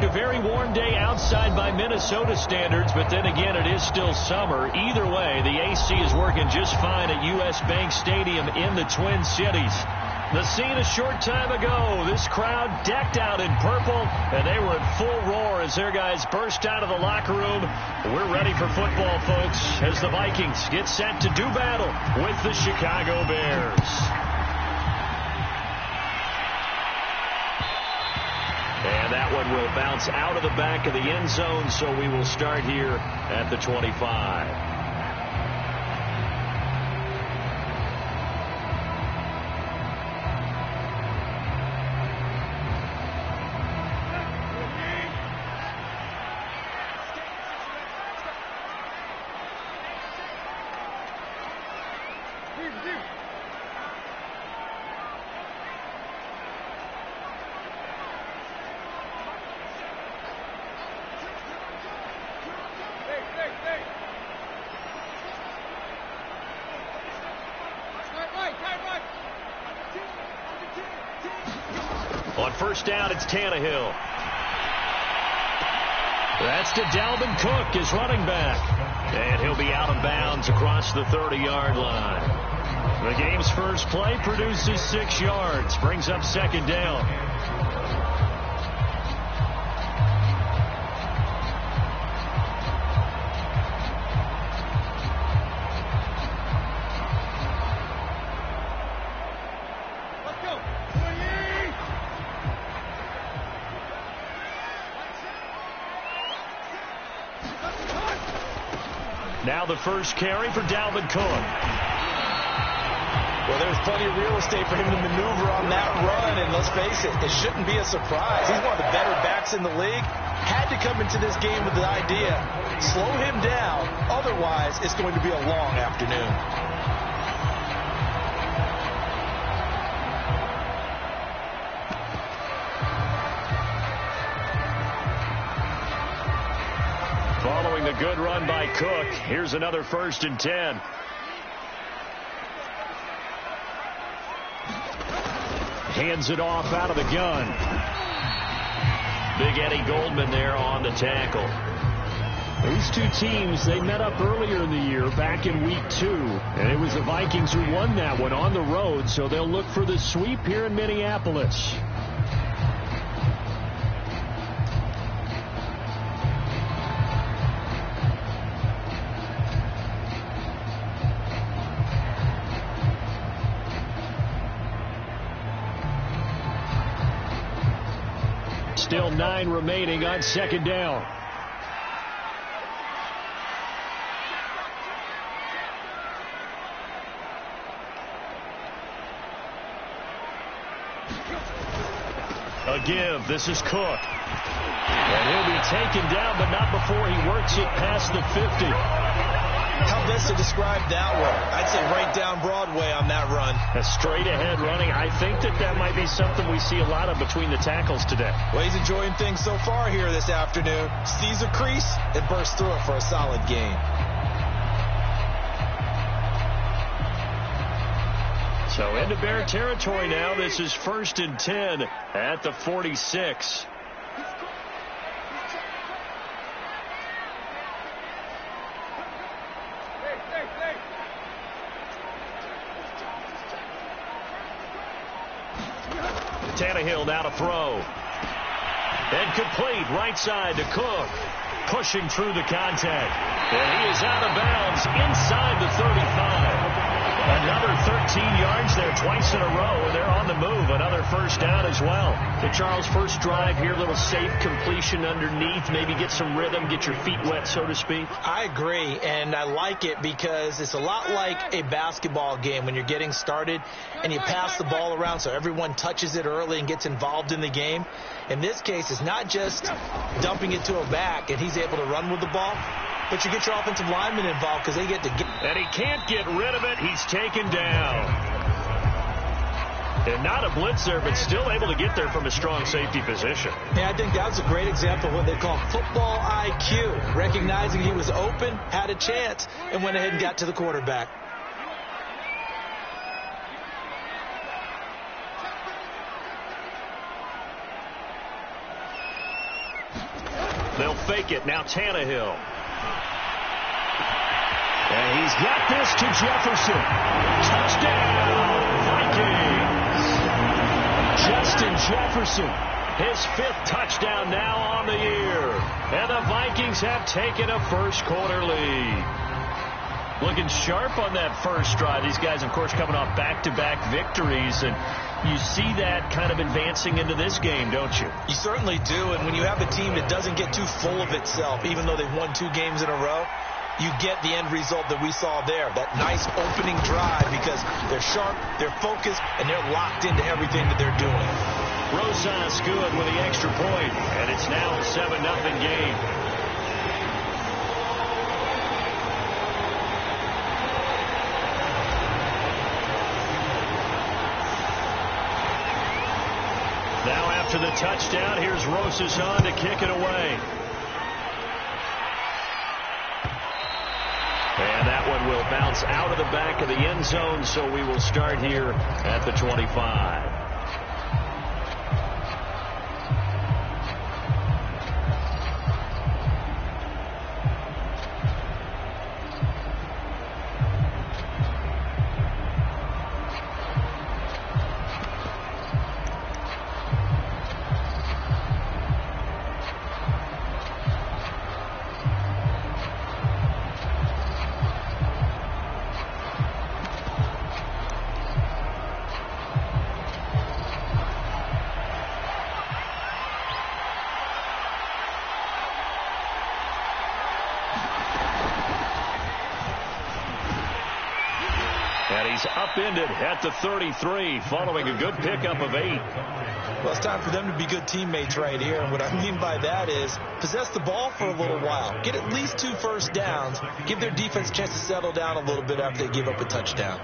a very warm day outside by Minnesota standards, but then again, it is still summer. Either way, the AC is working just fine at U.S. Bank Stadium in the Twin Cities. The scene a short time ago, this crowd decked out in purple, and they were in full roar as their guys burst out of the locker room. We're ready for football, folks, as the Vikings get set to do battle with the Chicago Bears. And that one will bounce out of the back of the end zone, so we will start here at the 25. On first down, it's Tannehill. That's to Dalvin Cook, his running back. And he'll be out of bounds across the 30-yard line. The game's first play produces 6 yards, brings up second down. Now the first carry for Dalvin Cook. Well, there's plenty of real estate for him to maneuver on that run, and let's face it, it shouldn't be a surprise. He's one of the better backs in the league. Had to come into this game with the idea, slow him down, otherwise it's going to be a long afternoon. Following the good run by Cook, here's another 1st and 10. Hands it off out of the gun. Big Eddie Goldman there on the tackle. These two teams, they met up earlier in the year, back in week 2. And it was the Vikings who won that one on the road, so they'll look for the sweep here in Minneapolis. Still 9 remaining on second down. A give. This is Cook. And he'll be taken down, but not before he works it past the 50. How best to describe that one? I'd say right down Broadway on that run. A straight ahead running. I think that might be something we see a lot of between the tackles today. Well, he's enjoying things so far here this afternoon. Sees a crease and bursts through it for a solid gain. So into Bear territory now. This is 1st and 10 at the 46. Tannehill now to throw. And complete right side to Cook. Pushing through the contact. And he is out of bounds inside the 35. Another 13 yards there twice in a row. And they're on the move. Another first down as well. The Charles first drive here, little safe completion underneath. Maybe get some rhythm, get your feet wet, so to speak. I agree, and I like it because it's a lot like a basketball game when you're getting started and you pass the ball around so everyone touches it early and gets involved in the game. In this case, it's not just dumping it to a back and he's able to run with the ball, but you get your offensive linemen involved because they get to get. And he can't get rid of it. He's taken down. And not a blitzer, but still able to get there from a strong safety position. Yeah, I think that's a great example of what they call football IQ. Recognizing he was open, had a chance, and went ahead and got to the quarterback. it. Now Tannehill. And he's got this to Jefferson. Touchdown, Vikings. Justin Jefferson, his 5th touchdown now on the year. And the Vikings have taken a first-quarter lead. Looking sharp on that first drive. These guys, of course, coming off back-to-back victories, and you see that kind of advancing into this game, don't you? You certainly do, and when you have a team that doesn't get too full of itself, even though they've won 2 games in a row, you get the end result that we saw there, that nice opening drive, because they're sharp, they're focused, and they're locked into everything that they're doing. Rosas good with the extra point, and it's now a 7-0 game. Now after the touchdown, here's Rosas on to kick it away. And that one will bounce out of the back of the end zone, so we will start here at the 25. Upended at the 33 following a good pickup of 8. Well, it's time for them to be good teammates right here. And what I mean by that is possess the ball for a little while. Get at least 2 first downs. Give their defense a chance to settle down a little bit after they give up a touchdown.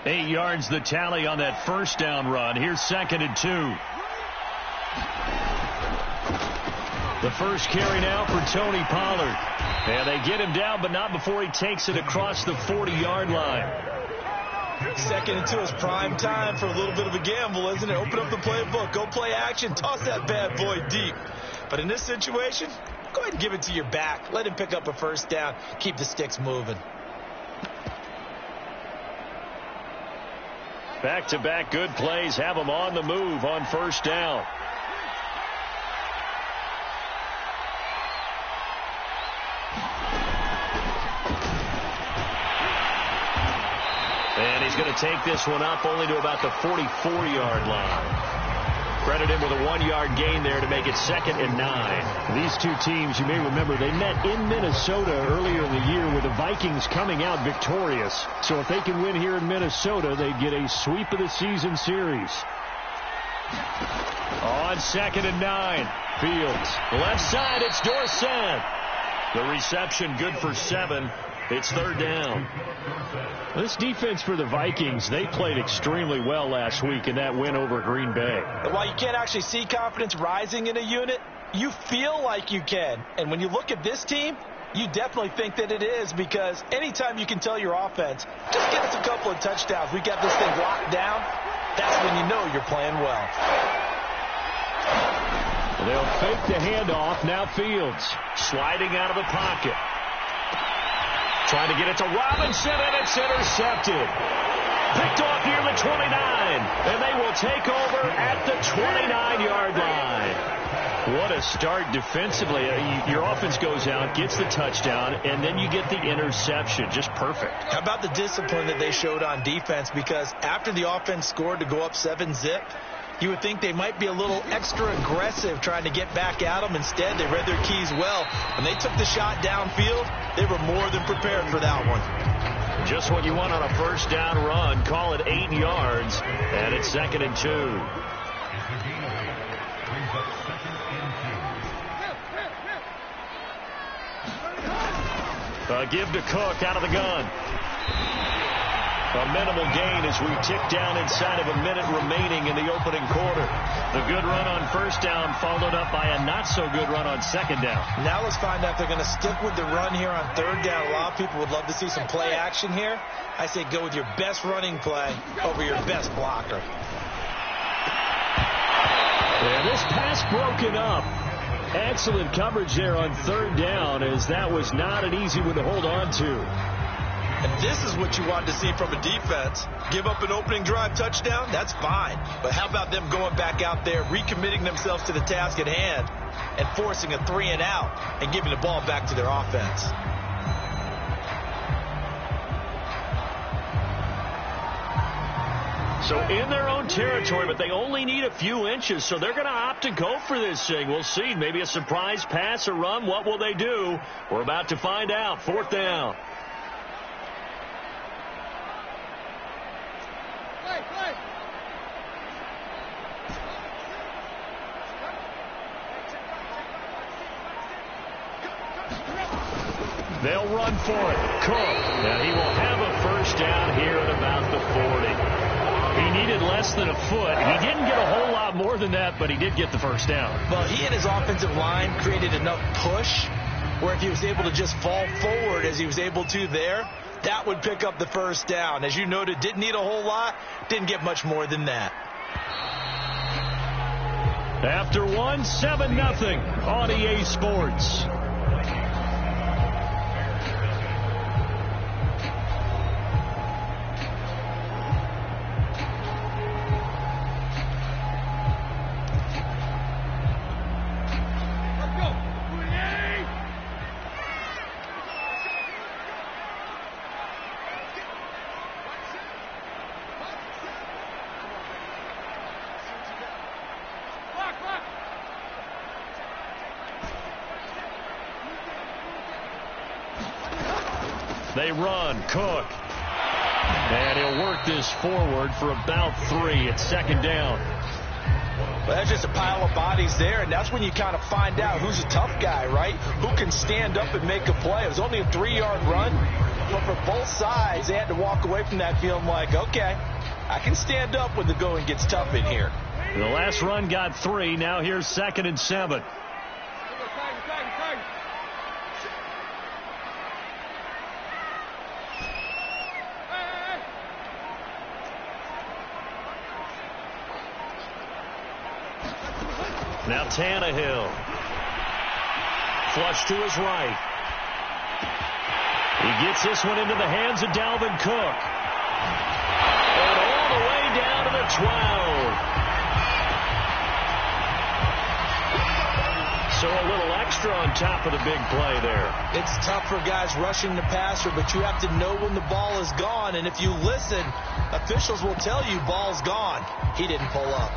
Eight yards the tally on that first down run. Here's 2nd and 2. The first carry now for Tony Pollard. And they get him down, but not before he takes it across the 40-yard line. 2nd and 2 is prime time for a little bit of a gamble, isn't it? Open up the playbook, go play action, toss that bad boy deep. But in this situation, go ahead and give it to your back. Let him pick up a first down. Keep the sticks moving. Back-to-back good plays have them on the move on first down. And he's going to take this one up only to about the 44-yard line. Credit him with a 1-yard gain there to make it 2nd and 9. These two teams, you may remember, they met in Minnesota earlier in the year with the Vikings coming out victorious. So if they can win here in Minnesota, they'd get a sweep of the season series. On 2nd and 9, Fields. Left side, it's Dorsett. The reception good for 7. It's 3rd down. This defense for the Vikings, they played extremely well last week in that win over Green Bay. And while you can't actually see confidence rising in a unit, you feel like you can. And when you look at this team, you definitely think that it is, because anytime you can tell your offense, just get us a couple of touchdowns, we got this thing locked down, that's when you know you're playing well. They'll fake the handoff. Now Fields sliding out of the pocket. Trying to get it to Robinson, and it's intercepted. Picked off near the 29, and they will take over at the 29-yard line. What a start defensively. Your offense goes out, gets the touchdown, and then you get the interception. Just perfect. How about the discipline that they showed on defense? Because after the offense scored to go up 7-zip, you would think they might be a little extra aggressive trying to get back at them. Instead, they read their keys well. When they took the shot downfield, they were more than prepared for that one. Just what you want on a first down run. Call it 8 yards, and it's 2nd and 2. Give to Cook out of the gun. A minimal gain as we tick down inside of a minute remaining in the opening quarter. The good run on first down followed up by a not-so-good run on second down. Now let's find out if they're going to stick with the run here on third down. A lot of people would love to see some play action here. I say go with your best running play over your best blocker. And this pass broken up. Excellent coverage there on third down, as that was not an easy one to hold on to. And this is what you want to see from a defense. Give up an opening drive touchdown, that's fine. But how about them going back out there, recommitting themselves to the task at hand, and forcing a 3-and-out and giving the ball back to their offense? So in their own territory, but they only need a few inches, so they're going to opt to go for this thing. We'll see. Maybe a surprise pass or run. What will they do? We're about to find out. Fourth down. They'll run for it. Cook. Now he will have a first down here at about the 40. He needed less than a foot. He didn't get a whole lot more than that, but he did get the first down. Well, he and his offensive line created enough push where if he was able to just fall forward as he was able to there, that would pick up the first down. As you noted, didn't need a whole lot, didn't get much more than that. After 7-0 on EA Sports. They run. Cook. And he'll work this forward for about 3 at second down. Well, that's just a pile of bodies there, and that's when you kind of find out who's a tough guy, right? Who can stand up and make a play. It was only a 3-yard run, but for both sides, they had to walk away from that feeling like, okay, I can stand up when the going gets tough in here. The last run got 3. Now here's 2nd and 7. Now Tannehill. Flush to his right. He gets this one into the hands of Dalvin Cook. And all the way down to the 12. So a little extra on top of the big play there. It's tough for guys rushing the passer, but you have to know when the ball is gone. And if you listen, officials will tell you ball's gone. He didn't pull up.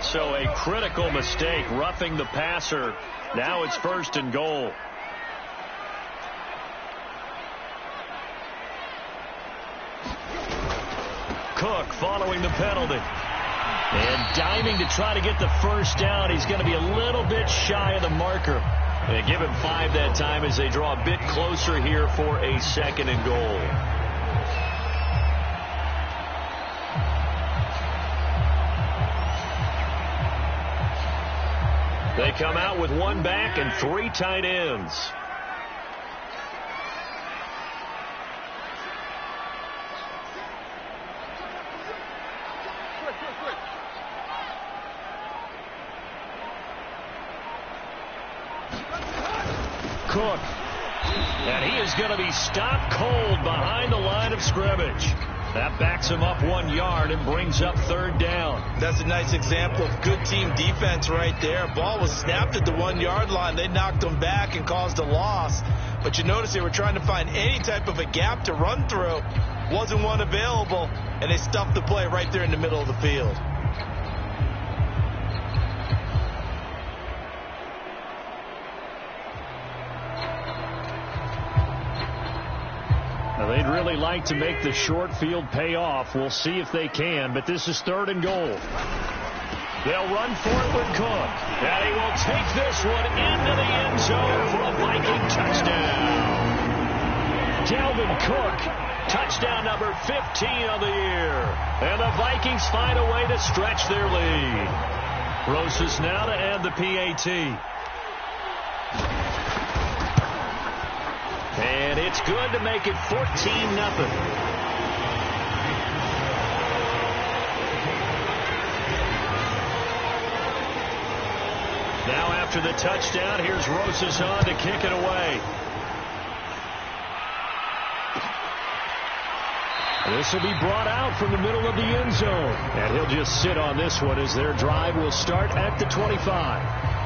So a critical mistake, roughing the passer. Now it's 1st and goal. Cook following the penalty. And diving to try to get the first down. He's going to be a little bit shy of the marker. They give him 5 that time as they draw a bit closer here for a 2nd and goal. They come out with 1 back and 3 tight ends. Cook. And he is going to be stopped cold behind the line of scrimmage. That backs him up 1 yard and brings up 3rd down. That's a nice example of good team defense right there. Ball was snapped at the 1-yard line. They knocked him back and caused a loss. But you notice they were trying to find any type of a gap to run through. Wasn't one available, and they stuffed the play right there in the middle of the field. Now, they'd really like to make the short field pay off. We'll see if they can, but this is 3rd and goal. They'll run for it with Cook. And he will take this one into the end zone for a Viking touchdown. Dalvin Cook. Touchdown number 15 of the year. And the Vikings find a way to stretch their lead. Rosas now to add the PAT. And it's good to make it 14-0. Now after the touchdown, here's Rosas on to kick it away. This will be brought out from the middle of the end zone. And he'll just sit on this one as their drive will start at the 25.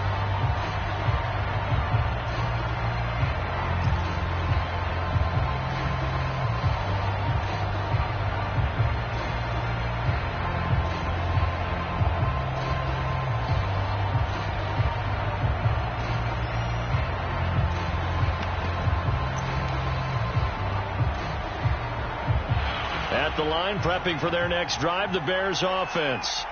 At the line, prepping for their next drive, the Bears offense.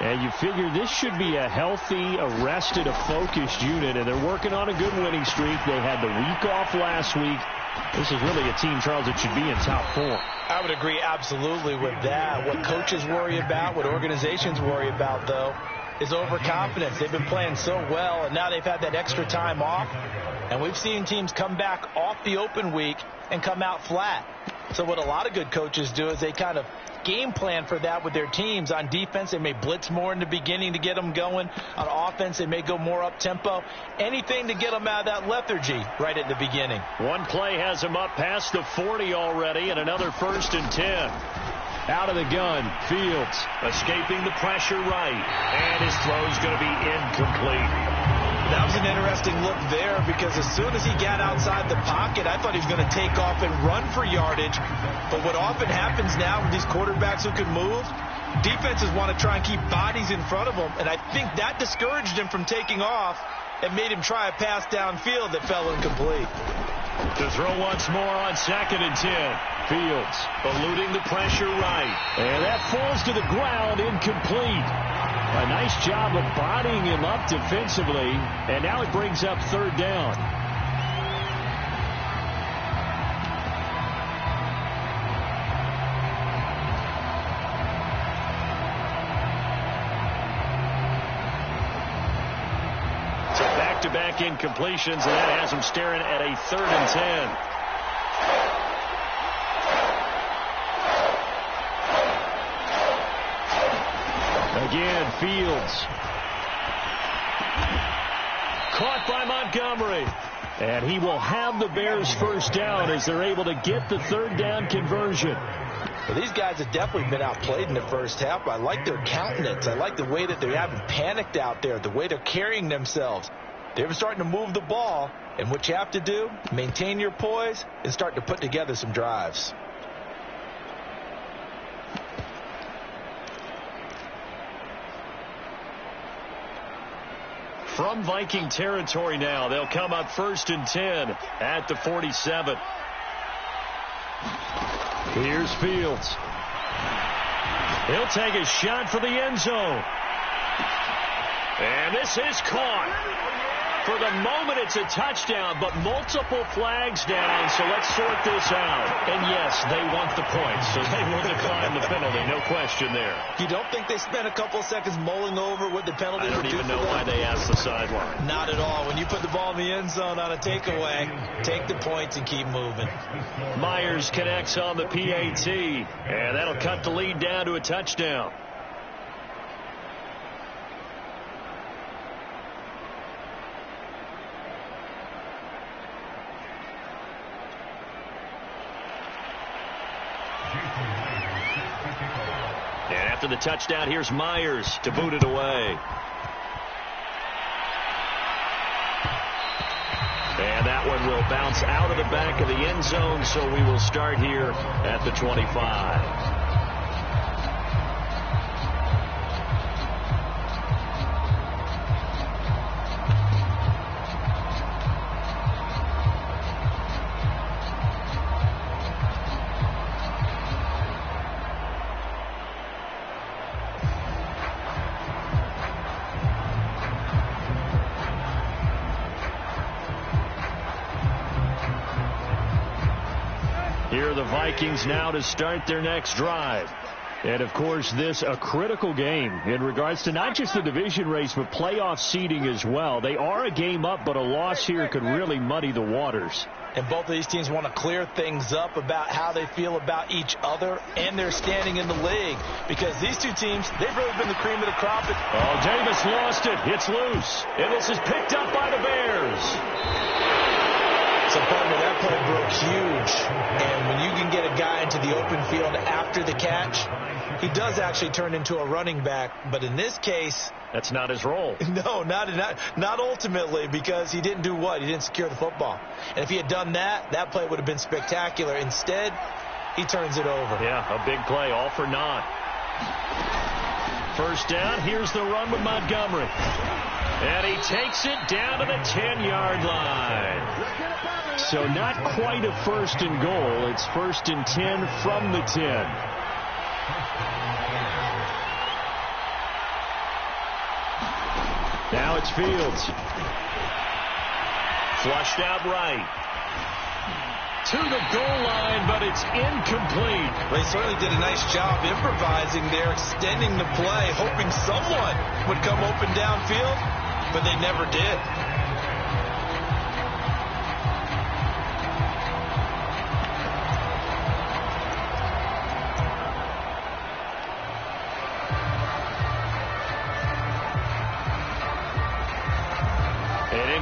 And you figure this should be a healthy, arrested, a focused unit, and they're working on a good winning streak. They had the week off last week. This is really a team, Charles, that should be in top form. I would agree absolutely with that. What coaches worry about, what organizations worry about, though, is overconfidence. They've been playing so well, and now they've had that extra time off. And we've seen teams come back off the open week and come out flat. So what a lot of good coaches do is they kind of game plan for that with their teams. On defense, they may blitz more in the beginning to get them going. On offense, they may go more up-tempo. Anything to get them out of that lethargy right at the beginning. One play has them up past the 40 already, and another 1st and 10. Out of the gun, Fields escaping the pressure right, and his throw's going to be incomplete. That was an interesting look there because as soon as he got outside the pocket, I thought he was going to take off and run for yardage. But what often happens now with these quarterbacks who can move, defenses want to try and keep bodies in front of them. And I think that discouraged him from taking off and made him try a pass downfield that fell incomplete. To throw once more on 2nd and 10. Fields eluding the pressure right. And that falls to the ground, incomplete. A nice job of bodying him up defensively, and now it brings up 3rd down. So back-to-back incompletions, and that has him staring at a 3rd and 10. Again, Fields. Caught by Montgomery. And he will have the Bears' 1st down as they're able to get the 3rd down conversion. Well, these guys have definitely been outplayed in the first half. I like their countenance. I like the way that they haven't panicked out there, the way they're carrying themselves. They're starting to move the ball. And what you have to do, maintain your poise and start to put together some drives. From Viking territory now, they'll come up 1st and 10 at the 47. Here's Fields. He'll take a shot for the end zone. And this is caught. For the moment, it's a touchdown, but multiple flags down, so let's sort this out. And yes, they want the points, so they will decline the penalty, no question there. You don't think they spent a couple seconds mulling over what the penalty I don't even know why they asked the sideline. Not at all. When you put the ball in the end zone on a takeaway, take the points and keep moving. Myers connects on the PAT, and that'll cut the lead down to a touchdown. And after the touchdown, here's Myers to boot it away. And that one will bounce out of the back of the end zone, so we will start here at the 25. Vikings now to start their next drive. And, of course, this a critical game in regards to not just the division race, but playoff seeding as well. They are a game up, but a loss here could really muddy the waters. And both of these teams want to clear things up about how they feel about each other and their standing in the league. Because these two teams, they've really been the cream of the crop. Oh, Davis lost it. It's loose. And this is picked up by the Bears. So, partner, that play broke huge. And when you can get a guy into the open field after the catch, he does actually turn into a running back. But in this case, that's not his role. No, not ultimately, because he didn't do what? He didn't secure the football. And if he had done that, that play would have been spectacular. Instead, he turns it over. Yeah, a big play, all for naught. First down, here's the run with Montgomery. And he takes it down to the 10-yard line. So not quite a first and goal. It's first and 10 from the 10. Now it's Fields. Flushed out right. To the goal line, but it's incomplete. They certainly did a nice job improvising there, extending the play, hoping someone would come open downfield, but they never did.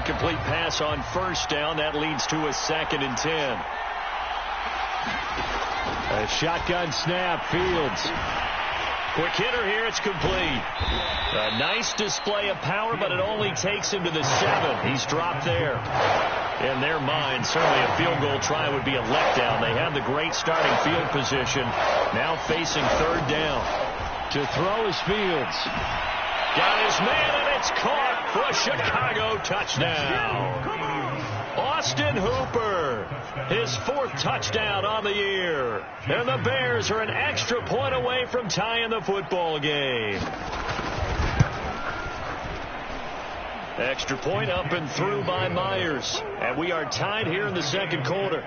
Incomplete pass on first down. That leads to a 2nd and 10. A shotgun snap. Fields. Quick hitter here. It's complete. A nice display of power, but it only takes him to the 7. He's dropped there. In their mind, certainly a field goal try would be a letdown. They have the great starting field position. Now facing 3rd down. To throw is Fields. Got his man, and it's caught for a Chicago touchdown. Austin Hooper, his 4th touchdown on the year. And the Bears are an extra point away from tying the football game. Extra point up and through by Myers. And we are tied here in the 2nd quarter.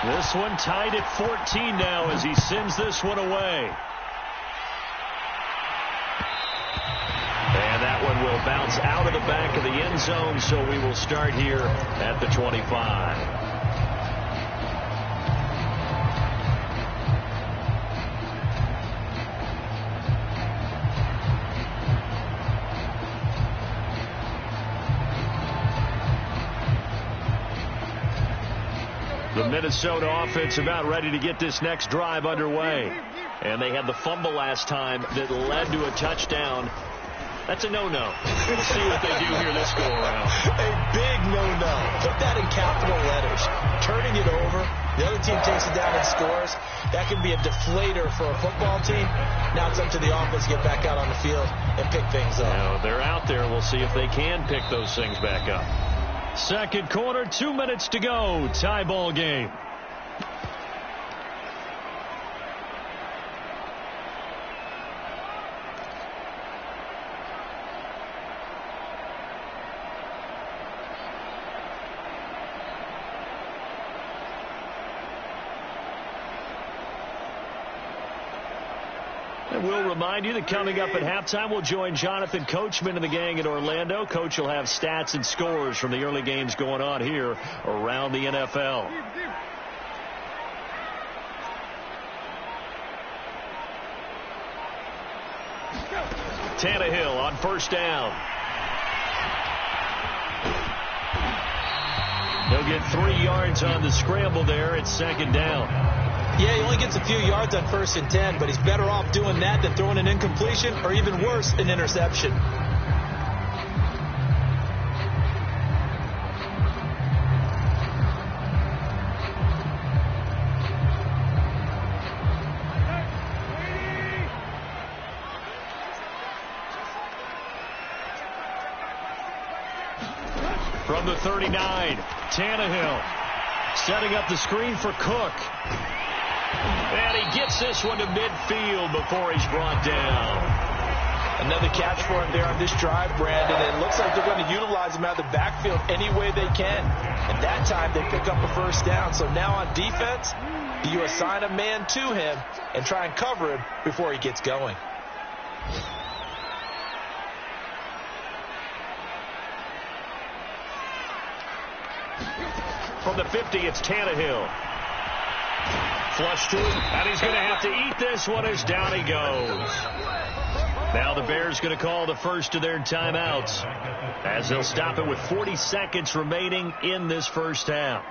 This one tied at 14 now as he sends this one away. And that one will bounce out of the back of the end zone, so we will start here at the 25. The Minnesota offense about ready to get this next drive underway. And they had the fumble last time that led to a touchdown. That's a no-no. We'll see what they do here this go-around. A big no-no. Put that in capital letters. Turning it over. The other team takes it down and scores. That can be a deflator for a football team. Now it's up to the offense to get back out on the field and pick things up. Now, they're out there. We'll see if they can pick those things back up. 2nd quarter, 2 minutes to go. Tie ball game. And we'll remind you that coming up at halftime, we'll join Jonathan Coachman and the gang in Orlando. Coach will have stats and scores from the early games going on here around the NFL. Tannehill on first down. He'll get 3 yards on the scramble there. It's 2nd down. Yeah, he only gets a few yards on 1st and 10, but he's better off doing that than throwing an incompletion or even worse, an interception. From the 39, Tannehill setting up the screen for Cook. And he gets this one to midfield before he's brought down. Another catch for him there on this drive, Brandon. And it looks like they're going to utilize him out of the backfield any way they can. And that time they pick up a first down. So now on defense, you assign a man to him and try and cover him before he gets going. From the 50, it's Tannehill. Flush to him, and he's going to have to eat this one as down he goes. Now the Bears going to call the first of their timeouts as they'll stop it with 40 seconds remaining in this first half.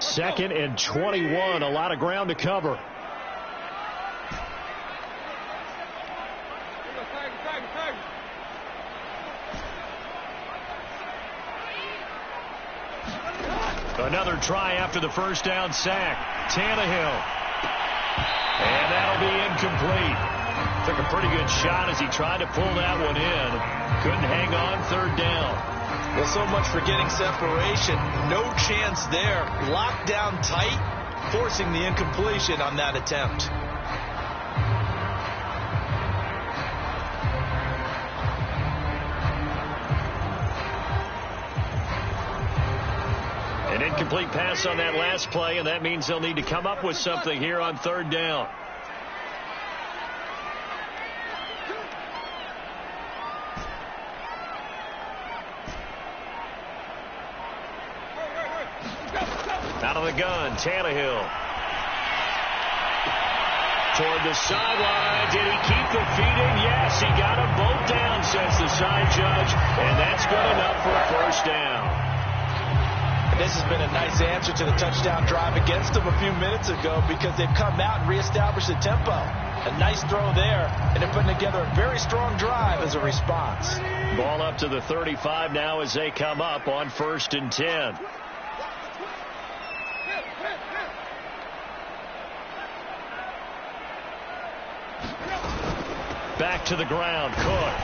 2nd and 21, a lot of ground to cover. Another try after the first down sack. Tannehill. And that'll be incomplete. Took a pretty good shot as he tried to pull that one in. Couldn't hang on 3rd down. Well, so much for getting separation. No chance there. Locked down tight, forcing the incompletion on that attempt. An incomplete pass on that last play, and that means they'll need to come up with something here on 3rd down. Out of the gun, Tannehill. Toward the sideline. Did he keep the feet in? Yes, he got them both down, says the side judge, and that's good enough for a first down. This has been a nice answer to the touchdown drive against them a few minutes ago because they've come out and reestablished the tempo. A nice throw there, and they're putting together a very strong drive as a response. Ball up to the 35 now as they come up on 1st and 10. Back to the ground, Cook.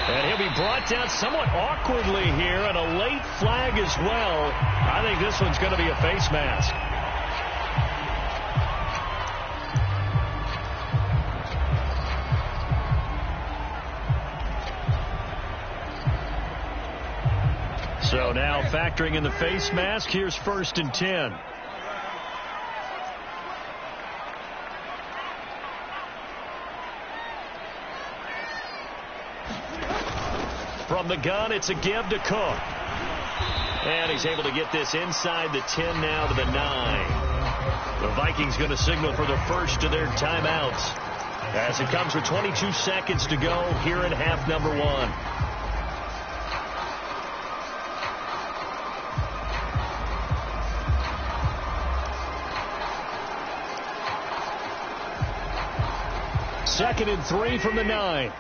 And he'll be brought down somewhat awkwardly here, and a late flag as well. I think this one's going to be a face mask. So now factoring in the face mask, here's 1st and 10. From the gun, it's a give to Cook. And he's able to get this inside the 10 now to the 9. The Vikings going to signal for the first of their timeouts as it comes with 22 seconds to go here in half number 1. Second and 3 from the 9.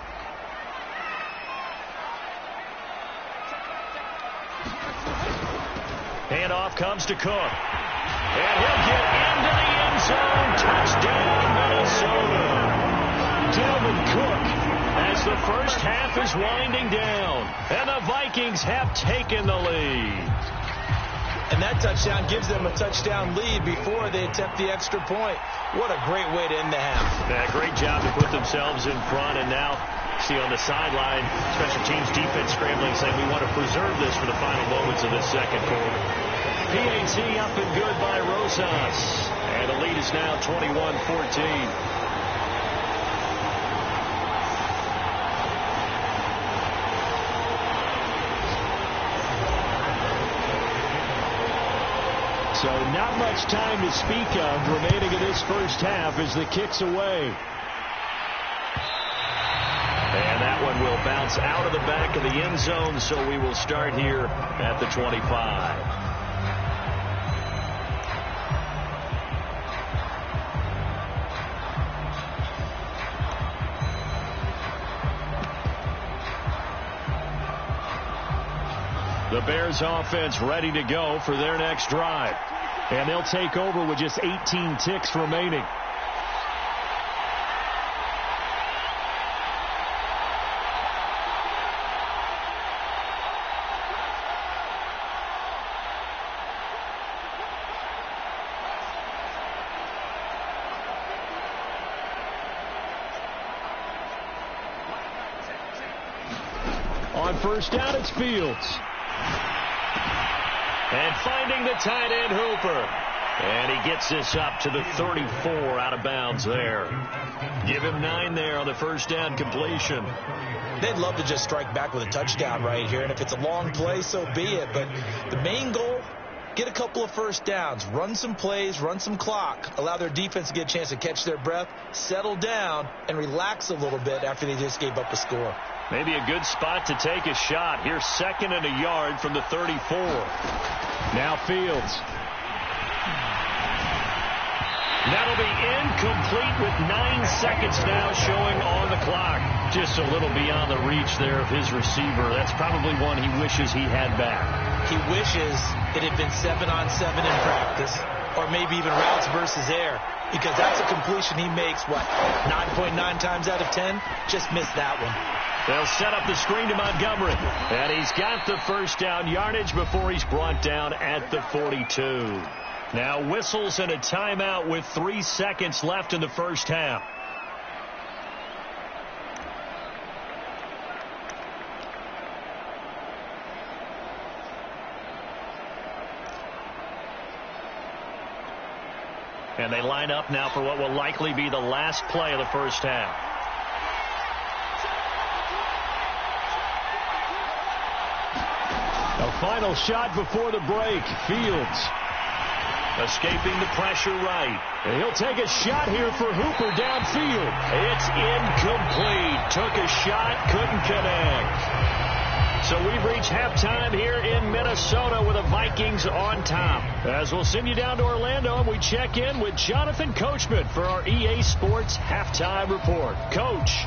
Handoff comes to Cook. And he'll get into the end zone. Touchdown, Minnesota. Dalvin Cook as the first half is winding down. And the Vikings have taken the lead. And that touchdown gives them a touchdown lead before they attempt the extra point. What a great way to end the half. Yeah, great job to put themselves in front. And now see on the sideline, special teams defense scrambling, saying we want to preserve this for the final moments of this second quarter. PAT up and good by Rosas. And the lead is now 21-14. So not much time to speak of remaining in this first half as the kick's away. And that one will bounce out of the back of the end zone, so we will start here at the 25. The Bears offense ready to go for their next drive. And they'll take over with just 18 ticks remaining. On first down, it's Fields. And finding the tight end, Hooper. And he gets this up to the 34 out of bounds there. Give him 9 there on the first down completion. They'd love to just strike back with a touchdown right here. And if it's a long play, so be it. But the main goal, get a couple of first downs, run some plays, run some clock, allow their defense to get a chance to catch their breath, settle down, and relax a little bit after they just gave up a score. Maybe a good spot to take a shot. Here's 2nd and a yard from the 34. Now Fields. That'll be incomplete with 9 seconds now showing on the clock. Just a little beyond the reach there of his receiver. That's probably one he wishes he had back. He wishes it had been 7-on-7 in practice, or maybe even routes versus air, because that's a completion he makes, 9.9 times out of 10? Just missed that one. They'll set up the screen to Montgomery. And he's got the first down yardage before he's brought down at the 42. Now whistles and a timeout with 3 seconds left in the first half. And they line up now for what will likely be the last play of the first half. A final shot before the break. Fields escaping the pressure right. And he'll take a shot here for Hooper downfield. It's incomplete. Took a shot, couldn't connect. So we've reached halftime here in Minnesota with the Vikings on top. As we'll send you down to Orlando, and we check in with Jonathan Coachman for our EA Sports Halftime Report. Coach.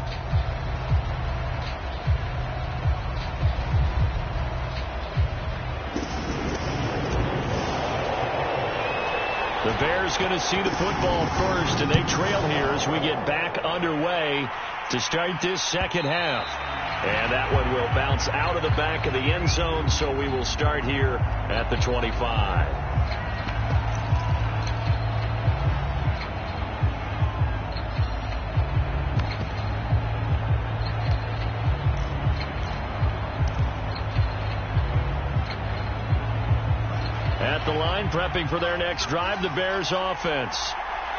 The Bears going to see the football first, and they trail here as we get back underway to start this second half. And that one will bounce out of the back of the end zone, so we will start here at the 25. At the line, prepping for their next drive, the Bears offense.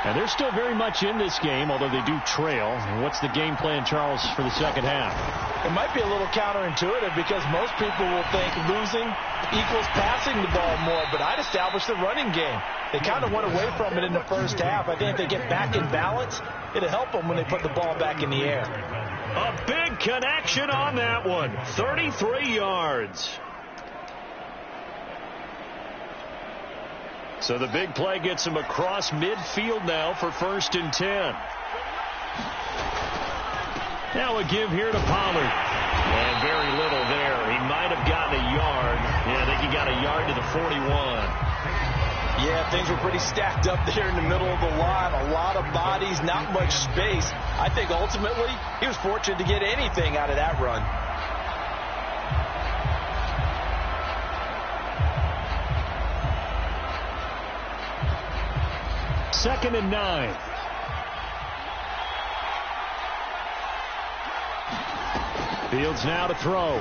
And they're still very much in this game, although they do trail. And what's the game plan, Charles, for the second half? It might be a little counterintuitive because most people will think losing equals passing the ball more, but I'd establish the running game. They kind of went away from it in the first half. I think if they get back in balance, it'll help them when they put the ball back in the air. A big connection on that one. 33 yards. So the big play gets him across midfield now for 1st and 10. Now a give here to Pollard. And very little there. He might have gotten a yard. Yeah, I think he got a yard to the 41. Yeah, things were pretty stacked up there in the middle of the line. A lot of bodies, not much space. I think ultimately he was fortunate to get anything out of that run. Second and 9. Fields now to throw.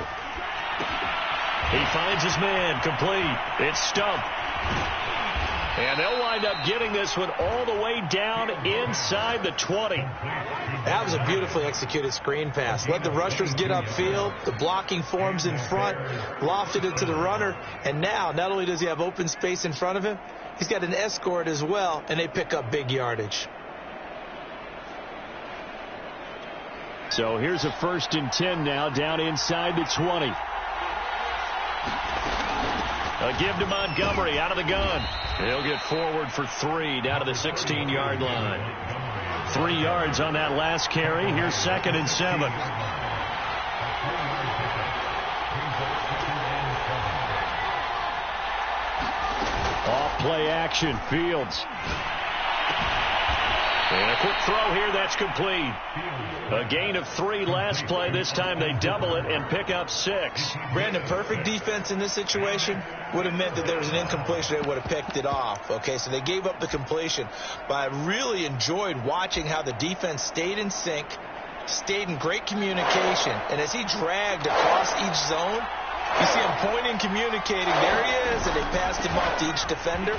He finds his man, complete. It's Stump. And they'll wind up getting this one all the way down inside the 20. That was a beautifully executed screen pass. Let the rushers get upfield. The blocking forms in front. Lofted it to the runner. And now, not only does he have open space in front of him, he's got an escort as well, and they pick up big yardage. So here's a 1st and 10 now, down inside the 20. A give to Montgomery out of the gun. He'll get forward for 3 down to the 16-yard line. 3 yards on that last carry. Here's 2nd and 7. Off play action. Fields. And a quick throw here, that's complete. A gain of 3 last play. This time they double it and pick up 6. Brandon, perfect defense in this situation would have meant that there was an incompletion. They would have picked it off. Okay, so they gave up the completion. But I really enjoyed watching how the defense stayed in sync, stayed in great communication. And as he dragged across each zone, you see him pointing, communicating. There he is, and they passed him off to each defender.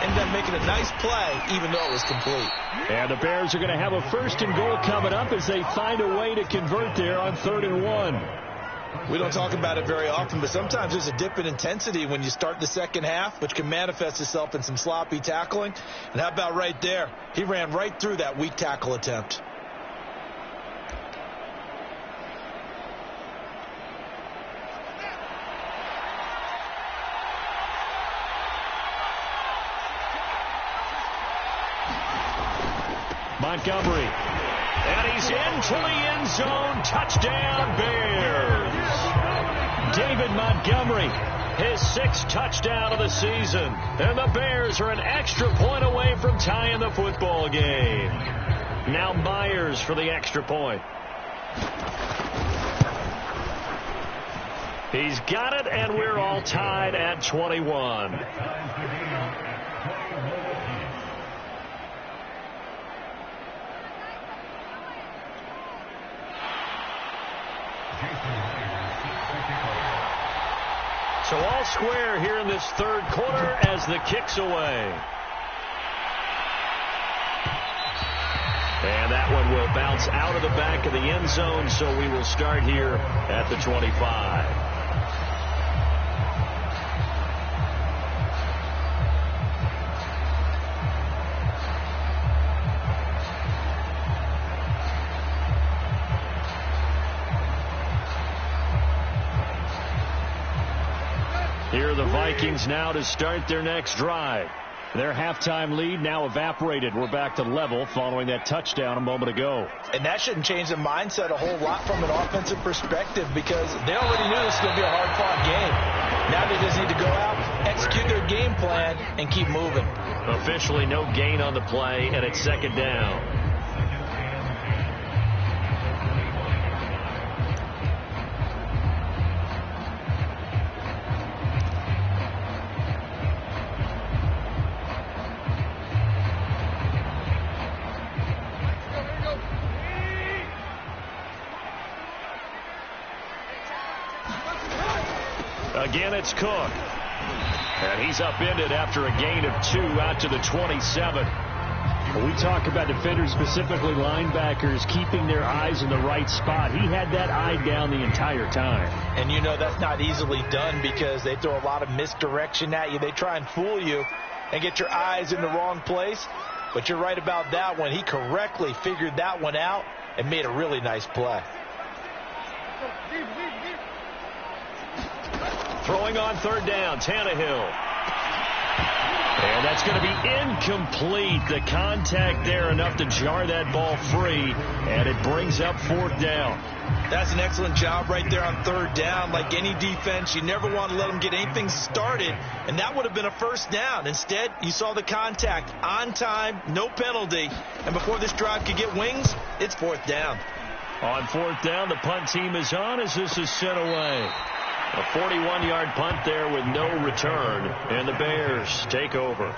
Ended up making a nice play, even though it was complete. And the Bears are going to have a 1st and goal coming up as they find a way to convert there on 3rd and 1. We don't talk about it very often, but sometimes there's a dip in intensity when you start the second half, which can manifest itself in some sloppy tackling. And how about right there? He ran right through that weak tackle attempt. Montgomery. And he's into the end zone. Touchdown, Bears. David Montgomery, his 6th touchdown of the season. And the Bears are an extra point away from tying the football game. Now Myers for the extra point. He's got it, and we're all tied at 21. So all square here in this 3rd quarter as the kick's away. And that one will bounce out of the back of the end zone, so we will start here at the 25. Here are the Vikings now to start their next drive. Their halftime lead now evaporated. We're back to level following that touchdown a moment ago. And that shouldn't change the mindset a whole lot from an offensive perspective, because they already knew this was going to be a hard-fought game. Now they just need to go out, execute their game plan, and keep moving. Officially no gain on the play, and it's 2nd down. Again, it's Cook. And he's upended after a gain of 2 out to the 27. When we talk about defenders, specifically linebackers, keeping their eyes in the right spot, he had that eye down the entire time. And you know that's not easily done, because they throw a lot of misdirection at you. They try and fool you and get your eyes in the wrong place. But you're right about that one. He correctly figured that one out and made a really nice play. Throwing on 3rd down, Tannehill. And that's going to be incomplete. The contact there enough to jar that ball free, and it brings up 4th down. That's an excellent job right there on 3rd down. Like any defense, you never want to let them get anything started, and that would have been a 1st down. Instead, you saw the contact on time, no penalty, and before this drive could get wings, it's 4th down. On 4th down, the punt team is on as this is sent away. A 41-yard punt there with no return, and the Bears take over.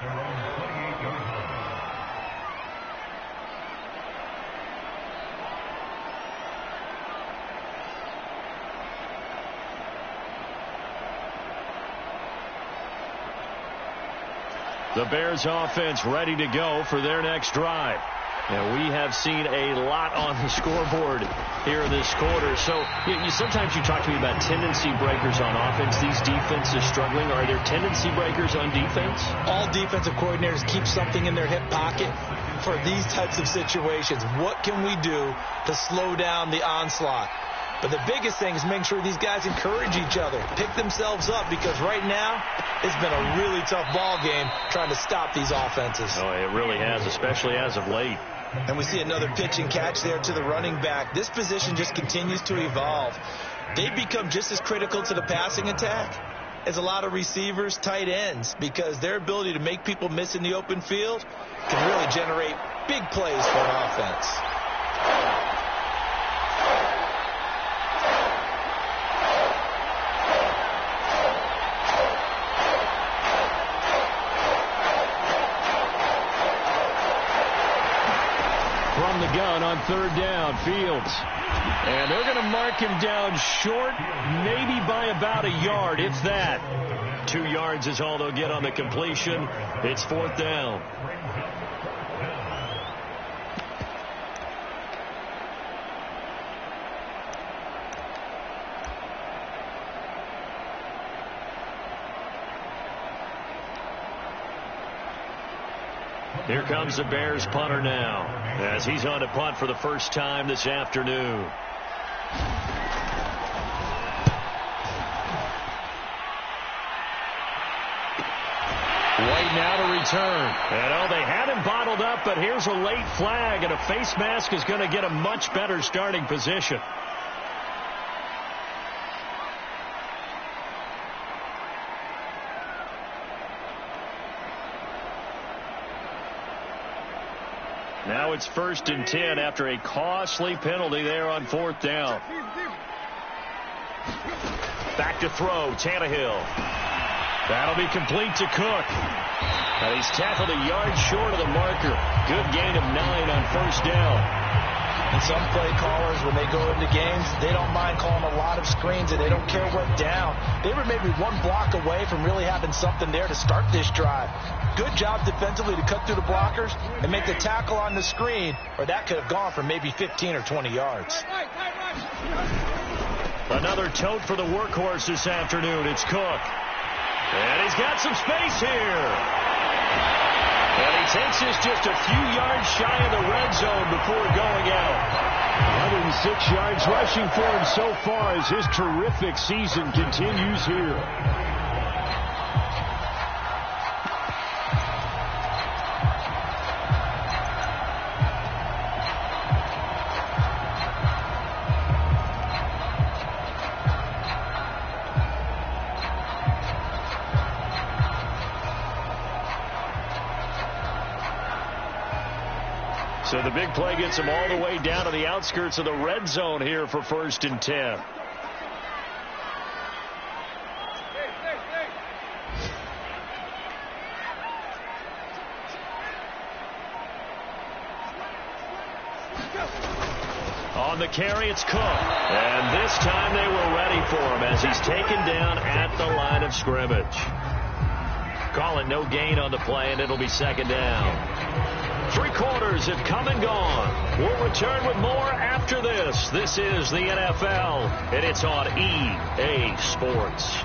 The Bears offense ready to go for their next drive. And we have seen a lot on the scoreboard here in this quarter. So sometimes you talk to me about tendency breakers on offense. These defenses struggling. Are there tendency breakers on defense? All defensive coordinators keep something in their hip pocket for these types of situations. What can we do to slow down the onslaught? But the biggest thing is making sure these guys encourage each other, pick themselves up, because right now it's been a really tough ball game trying to stop these offenses. Oh, it really has, especially as of late. And we see another pitch and catch there to the running back. This position just continues to evolve. They've become just as critical to the passing attack as a lot of receivers, tight ends, because their ability to make people miss in the open field can really generate big plays for an offense. From the gun on third down. Fields. And they're going to mark him down short, maybe by about a yard, if that. 2 yards is all they'll get on the completion. It's fourth down. Here comes the Bears punter now, as he's on to punt for the first time this afternoon. Waiting now to return. And they had him bottled up, but here's a late flag, and a face mask is going to get a much better starting position. Now it's 1st and 10 after a costly penalty there on fourth down. Back to throw, Tannehill. That'll be complete to Cook. And he's tackled a yard short of the marker. Good gain of 9 on first down. And some play callers, when they go into games, they don't mind calling a lot of screens, and they don't care what down. They were maybe 1 block away from really having something there to start this drive. Good job defensively to cut through the blockers and make the tackle on the screen, or that could have gone for maybe 15 or 20 yards. Another tote for the workhorse this afternoon. It's Cook. And he's got some space here. And he takes this just a few yards shy of the red zone before going out. 106 yards rushing for him so far as his terrific season continues here. So the big play gets him all the way down to the outskirts of the red zone here for 1st and 10. On the carry, it's Cook. And this time they were ready for him as he's taken down at the line of scrimmage. Call it no gain on the play, and it'll be 2nd down. 3 quarters have come and gone. We'll return with more after this. This is the NFL, and it's on EA Sports.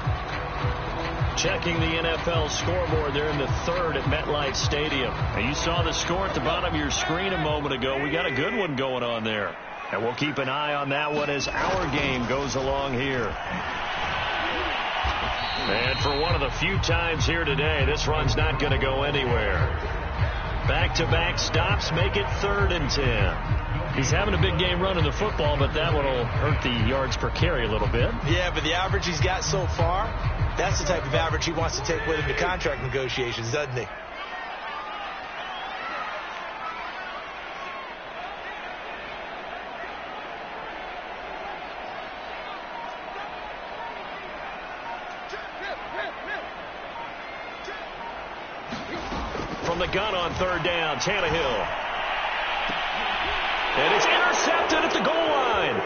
Checking the NFL scoreboard there in the 3rd at MetLife Stadium. And you saw the score at the bottom of your screen a moment ago. We got a good one going on there. And we'll keep an eye on that one as our game goes along here. And for one of the few times here today, this run's not going to go anywhere. Back-to-back stops make it 3rd and 10. He's having a big game running the football, but that one will hurt the yards per carry a little bit. Yeah, but the average he's got so far, that's the type of average he wants to take with him to contract negotiations, doesn't he? From the gun on 3rd down, Tannehill. And it's intercepted at the goal line.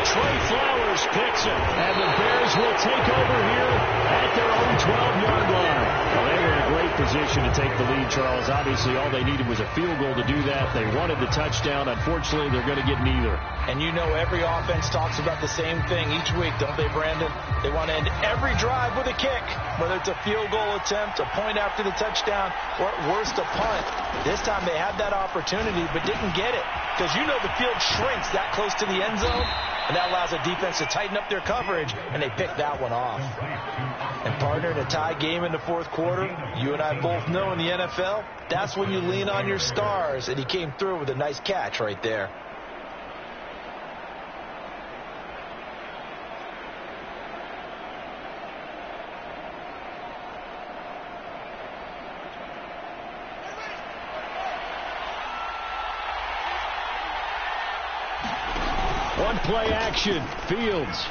Trey Flowers picks it. And the Bears will take over here at their own 12-yard line. Well, they were in a great position to take the lead, Charles. Obviously, all they needed was a field goal to do that. They wanted the touchdown. Unfortunately, they're going to get neither. And you know every offense talks about the same thing each week, don't they, Brandon? They want to end every drive with a kick, whether it's a field goal attempt, a point after the touchdown, or at worst a punt. This time they had that opportunity but didn't get it because you know the field shrinks that close to the end zone, and that allows the defense to tighten up their coverage, and they picked that one off. And partner, in a tie game in the 4th quarter, you and I both know in the NFL, that's when you lean on your stars, and he came through with a nice catch right there. One play action, Fields.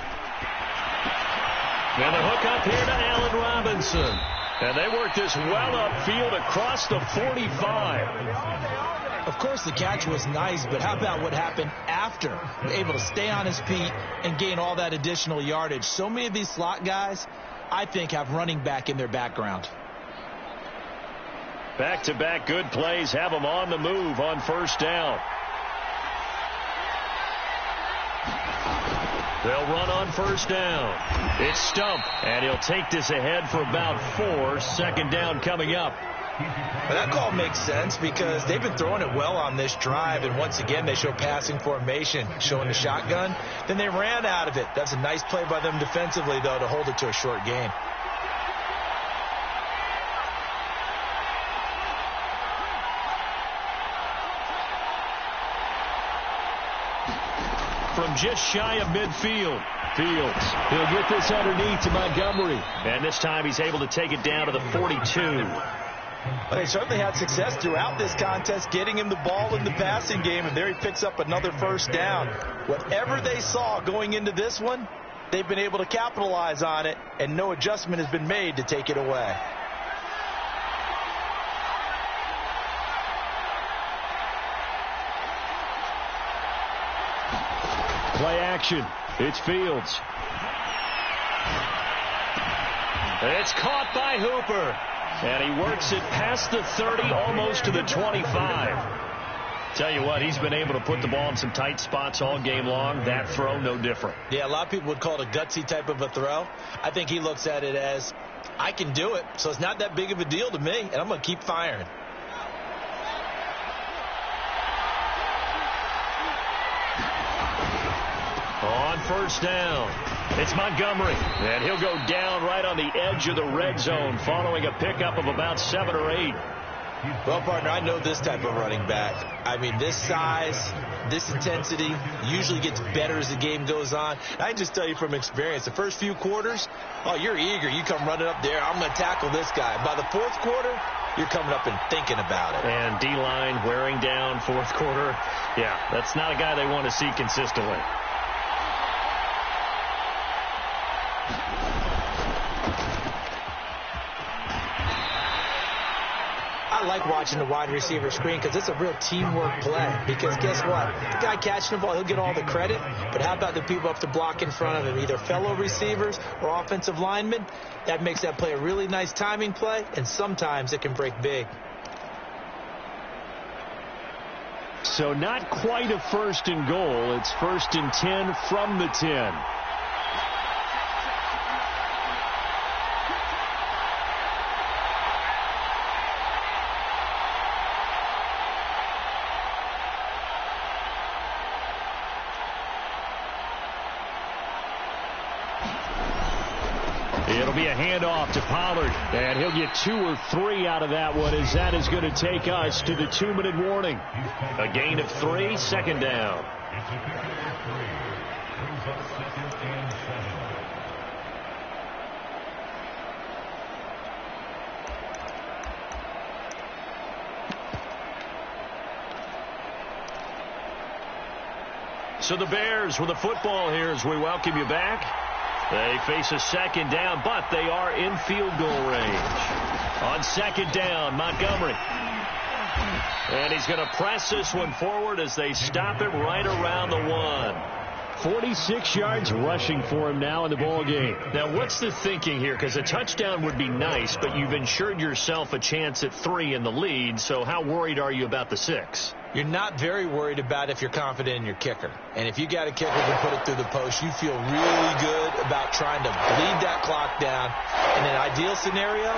And a hook up here to Allen Robinson. And they work this well upfield across the 45. Of course, the catch was nice, but how about what happened after? Able to stay on his feet and gain all that additional yardage. So many of these slot guys, I think, have running back in their background. Back-to-back good plays have them on the move on first down. They'll run on first down. It's Stump, and he'll take this ahead for about 4. Second down coming up. But that call makes sense because they've been throwing it well on this drive, and once again they show passing formation, showing the shotgun. Then they ran out of it. That's a nice play by them defensively, though, to hold it to a short gain. From just shy of midfield, Fields. He'll get this underneath to Montgomery. And this time he's able to take it down to the 42. Well, they certainly had success throughout this contest getting him the ball in the passing game, and there he picks up another first down. Whatever they saw going into this one, they've been able to capitalize on it, and no adjustment has been made to take it away. Play action. It's Fields. It's caught by Hooper. And he works it past the 30, almost to the 25. Tell you what, he's been able to put the ball in some tight spots all game long. That throw, no different. Yeah, a lot of people would call it a gutsy type of a throw. I think he looks at it as, I can do it, so it's not that big of a deal to me, and I'm going to keep firing. On first down, it's Montgomery, and he'll go down right on the edge of the red zone following a pickup of about 7 or 8. Well, partner, I know this type of running back. I mean, this size, this intensity usually gets better as the game goes on. I can just tell you from experience, the first few quarters, oh, you're eager. You come running up there, I'm going to tackle this guy. By the fourth quarter, you're coming up and thinking about it. And D-line wearing down fourth quarter. Yeah, that's not a guy they want to see consistently. I like watching the wide receiver screen because it's a real teamwork play. Because guess what? The guy catching the ball, he'll get all the credit. But how about the people up to block in front of him, either fellow receivers or offensive linemen? That makes that play a really nice timing play, and sometimes it can break big. So not quite a first and goal. It's first and 10 from the 10. It'll be a handoff to Pollard, and he'll get 2 or 3 out of that one, as that is going to take us to the 2-minute warning. A gain of 3, second down. So the Bears with the football here as we welcome you back. They face a second down, but they are in field goal range. On second down, Montgomery. And he's going to press this one forward as they stop it right around the 1. 46 yards rushing for him now in the ball game. Now, what's the thinking here? Because a touchdown would be nice, but you've ensured yourself a chance at 3 in the lead, so how worried are you about the 6? You're not very worried about if you're confident in your kicker. And if you got a kicker who can put it through the post, you feel really good about trying to bleed that clock down. In an ideal scenario,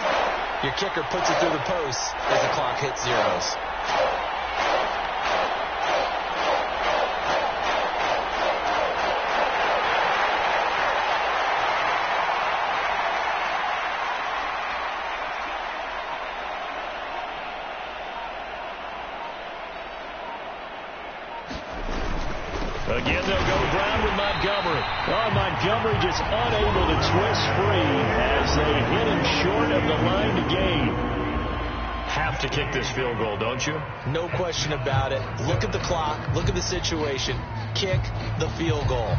your kicker puts it through the post as the clock hits zeros. Again, they'll go ground with Montgomery. Oh, Montgomery just unable to twist free as they hit him short of the line to gain. Have to kick this field goal, don't you? No question about it. Look at the clock. Look at the situation. Kick the field goal.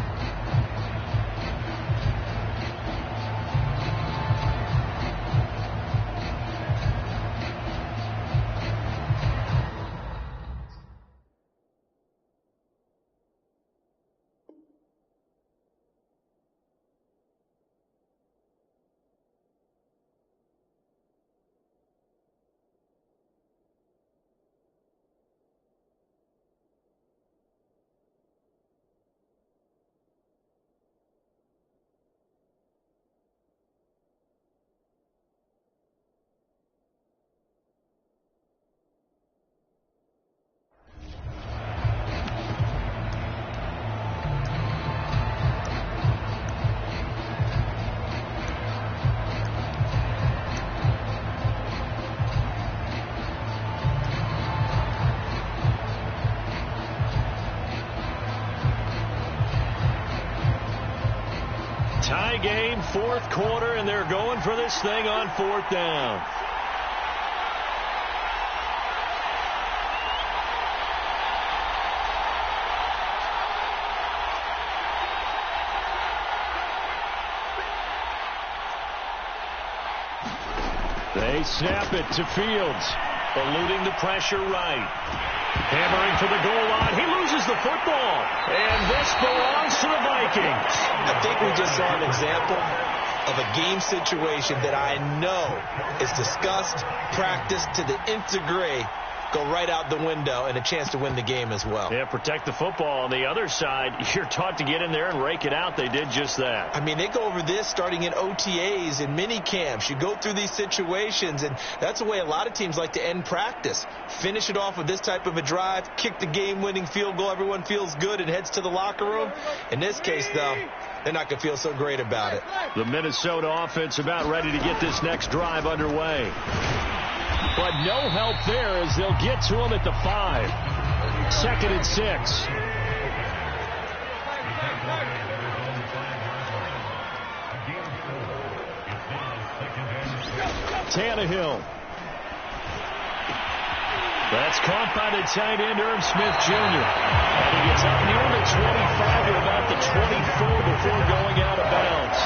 game, fourth quarter, and they're going for this thing on fourth down. They snap it to Fields, eluding the pressure right. Hammering for the goal line. He loses the football. And this belongs to the Vikings. I think we just saw an example of a game situation that I know is discussed, practiced to the nth degree, go right out the window, and a chance to win the game as well. Yeah, protect the football. On the other side, you're taught to get in there and rake it out. They did just that. I mean, they go over this starting in OTAs and mini camps. You go through these situations, and that's the way a lot of teams like to end practice. Finish it off with this type of a drive, kick the game-winning field goal. Everyone feels good and heads to the locker room. In this case, though, they're not going to feel so great about it. The Minnesota offense about ready to get this next drive underway. But no help there as they'll get to him at the 5. 2nd and 6. Tannehill. That's caught by the tight end, Irv Smith Jr. And he gets up near the 25 to about the 24 before going out of bounds.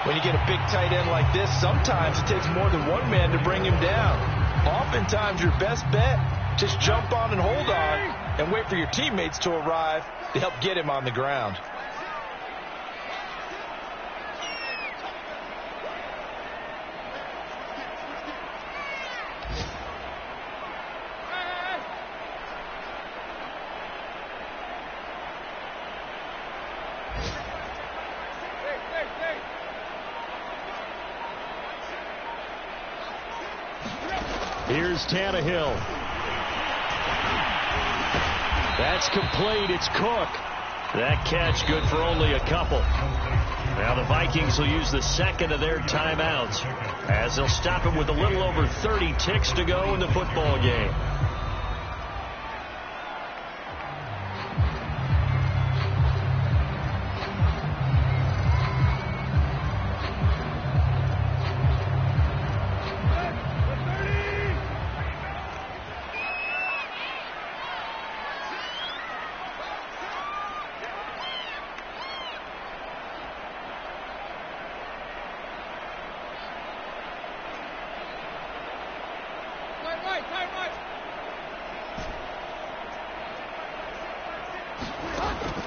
When you get a big tight end like this, sometimes it takes more than one man to bring him down. Oftentimes, your best bet, just jump on and hold on and wait for your teammates to arrive to help get him on the ground. Here's Tannehill. That's complete. It's Cook. That catch good for only a couple. Now the Vikings will use the second of their timeouts as they'll stop it with a little over 30 ticks to go in the football game.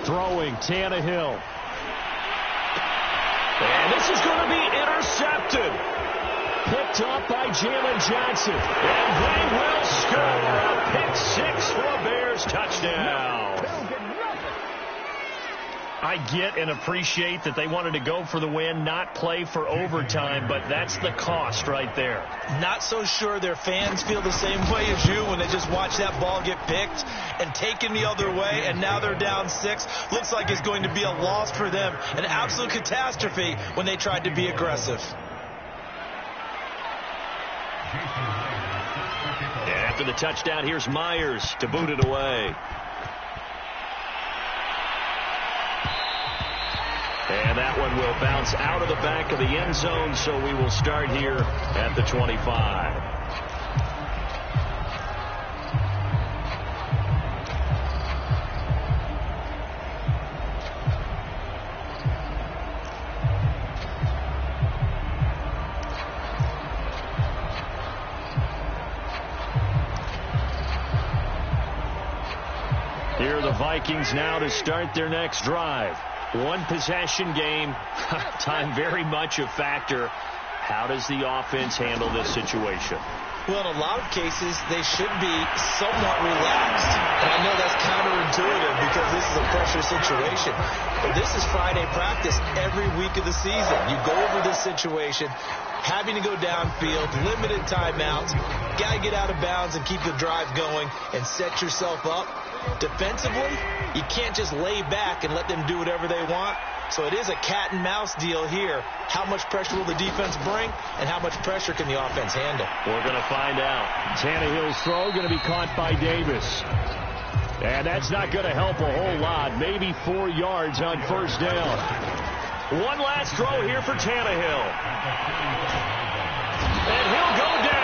Throwing, Tannehill. And this is going to be intercepted. Picked up by Jalen Johnson. And they will score a pick six for a Bears touchdown. I get and appreciate that they wanted to go for the win, not play for overtime, but that's the cost right there. Not so sure their fans feel the same way as you when they just watch that ball get picked and taken the other way, and now they're down 6. Looks like it's going to be a loss for them, an absolute catastrophe when they tried to be aggressive. And after the touchdown, here's Myers to boot it away. And that one will bounce out of the back of the end zone, so we will start here at the 25. Here are the Vikings now to start their next drive. One possession game, time very much a factor. How does the offense handle this situation? Well, in a lot of cases, they should be somewhat relaxed. And I know that's counterintuitive because this is a pressure situation. But this is Friday practice every week of the season. You go over this situation, having to go downfield, limited timeouts, got to get out of bounds and keep the drive going and set yourself up. Defensively, you can't just lay back and let them do whatever they want. So it is a cat and mouse deal here. How much pressure will the defense bring, and how much pressure can the offense handle? We're going to find out. Tannehill's throw going to be caught by Davis. And that's not going to help a whole lot. Maybe 4 yards on first down. One last throw here for Tannehill. And he'll go down